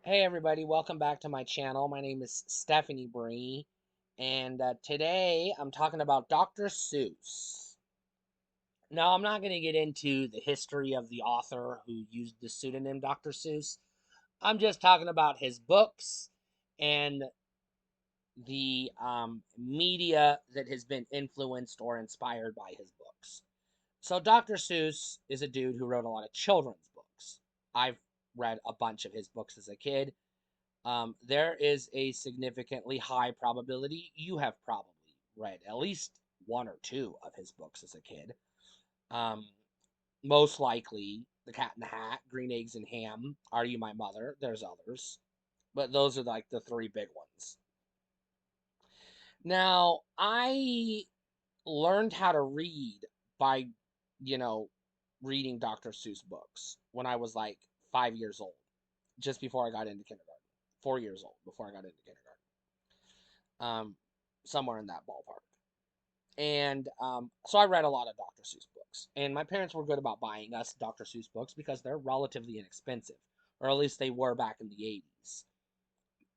Hey everybody, welcome back to my channel. My name is Stephanie Bree, and today I'm talking about Dr. Seuss. Now, I'm not going to get into the history of the author who used the pseudonym Dr. Seuss. I'm just talking about his books and the media that has been influenced or inspired by his books. So, Dr. Seuss is a dude who wrote a lot of children's books. I've read a bunch of his books as a kid. There is a significantly high probability you have probably read at least one or two of his books as a kid. Um, Most likely The Cat in the Hat, Green Eggs and Ham, Are You My Mother? There's others, but those are like the three big ones. Now, I learned how to read by, you know, reading Dr. Seuss books when I was like 5 years old, just before I got into kindergarten. 4 years old before I got into kindergarten. um, Somewhere in that ballpark. And so I read a lot of Dr. Seuss books, and my parents were good about buying us Dr. Seuss books because they're relatively inexpensive, or at least they were back in the 80s.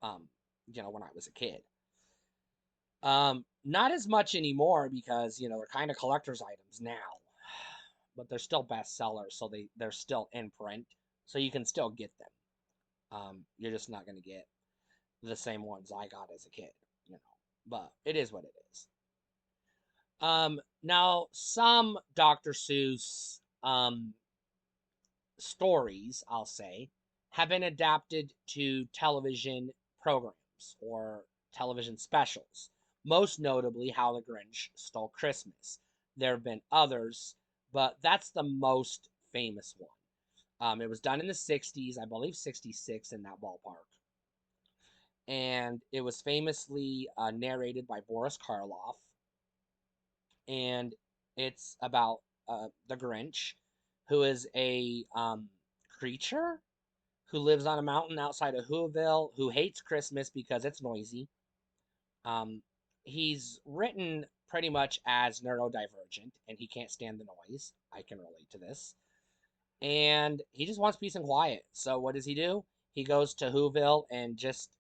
Um, when I was a kid. Not as much anymore because they're kind of collector's items now, but they're still bestsellers, so they're still in print, so you can still get them. You're just not going to get the same ones I got as a kid, you know. But it is what it is. Now some Dr. Seuss stories, I'll say, have been adapted to television programs or television specials. Most notably, How the Grinch Stole Christmas. There have been others, but that's the most famous one. It was done in the 60s, I believe 66 in that ballpark. And it was famously narrated by Boris Karloff, and it's about the Grinch, who is a creature who lives on a mountain outside of Whoville, who hates Christmas because it's noisy. Um, he's written pretty much as neurodivergent, and he can't stand the noise. I can relate to this. And he just wants peace and quiet. So what does he do? He goes to Whoville and just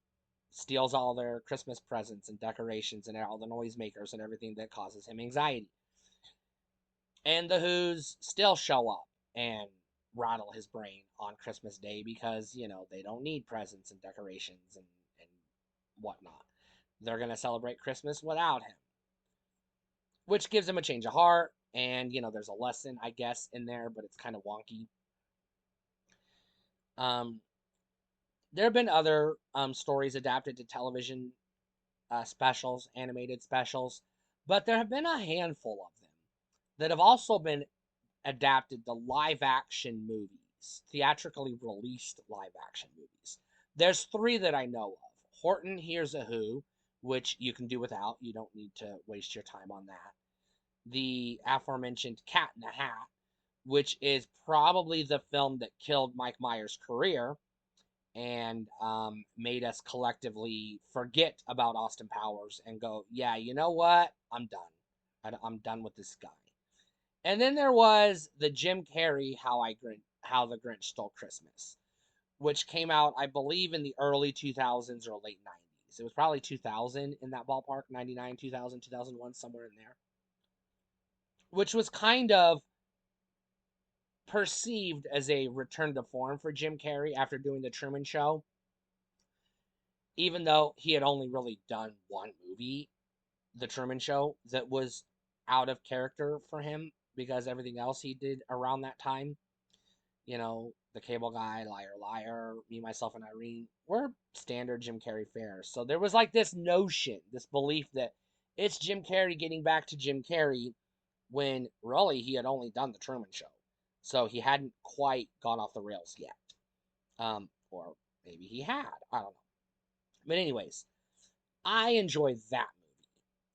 steals all their Christmas presents and decorations and all the noisemakers and everything that causes him anxiety. And the Who's still show up and rattle his brain on Christmas Day because, they don't need presents and decorations and whatnot. They're going to celebrate Christmas without him, which gives him a change of heart. And, there's a lesson, I guess, in there, but it's kind of wonky. Um, there have been other stories adapted to television specials, animated specials, but there have been a handful of them that have also been adapted to live action movies, theatrically released live action movies. There's three that I know of. Horton Hears a Who, which you can do without. You don't need to waste your time on that. The aforementioned Cat in the Hat, which is probably the film that killed Mike Myers' career and made us collectively forget about Austin Powers and go, yeah, you know what? I'm done. I'm done with this guy. And then there was the Jim Carrey How the Grinch Stole Christmas, which came out, I believe, in the early 2000s or late 90s. It was probably 2000 in that ballpark, 99, 2000, 2001, somewhere in there, which was kind of perceived as a return to form for Jim Carrey after doing the Truman Show, even though he had only really done one movie, the Truman Show, that was out of character for him because everything else he did around that time, The Cable Guy, Liar Liar, Me, Myself, and Irene, were standard Jim Carrey fares. So there was like this notion, this belief that it's Jim Carrey getting back to Jim Carrey when really he had only done The Truman Show. So he hadn't quite gone off the rails yet. Or maybe he had. I don't know. But anyways, I enjoy that movie.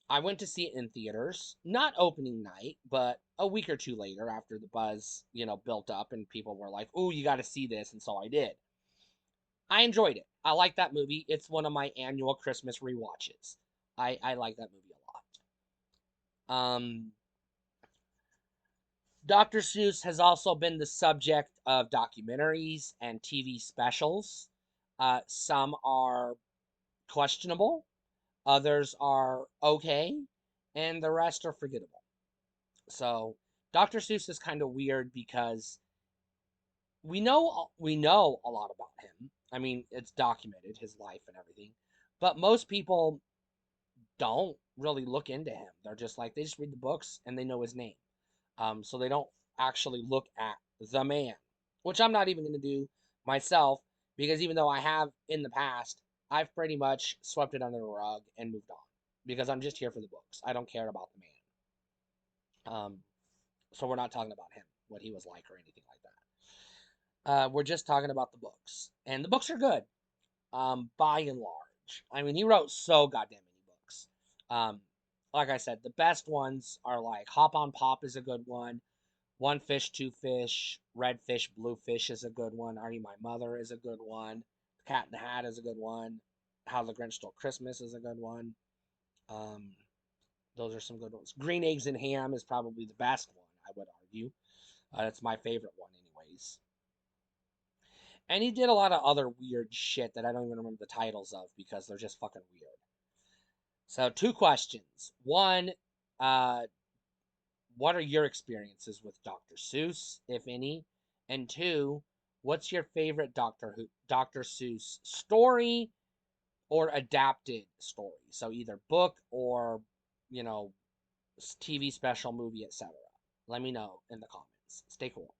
I went to see it in theaters, not opening night, but a week or two later after the buzz, built up and people were like, "Ooh, you got to see this," and so I did. I enjoyed it. I like that movie. It's one of my annual Christmas rewatches. I like that movie a lot. Dr. Seuss has also been the subject of documentaries and TV specials. Some are questionable, others are okay, and the rest are forgettable. So Dr. Seuss is kind of weird because we know a lot about him. I mean, it's documented his life and everything, but most people don't really look into him. They're just like they just read the books and they know his name. So they don't actually look at the man, which I'm not even going to do myself because even though I have in the past, I've pretty much swept it under the rug and moved on because I'm just here for the books. I don't care about the man. So we're not talking about him, what he was like, or anything like that. We're just talking about the books, and the books are good, by and large. I mean, he wrote so goddamn many books. Um, like I said, the best ones are like Hop on Pop is a good one. One Fish, Two Fish, Red Fish, Blue Fish is a good one. Are You My Mother is a good one. Cat in the Hat is a good one. How the Grinch Stole Christmas is a good one. Um, those are some good ones. Green Eggs and Ham is probably the best one, I would argue. That's my favorite one, anyways. And he did a lot of other weird shit that I don't even remember the titles of because they're just fucking weird. So, two questions. One, uh, what are your experiences with Dr. Seuss, if any? And two, what's your favorite Dr. Seuss story or adapted story? So either book or, you know, TV special, movie, etc. Let me know in the comments. Stay cool.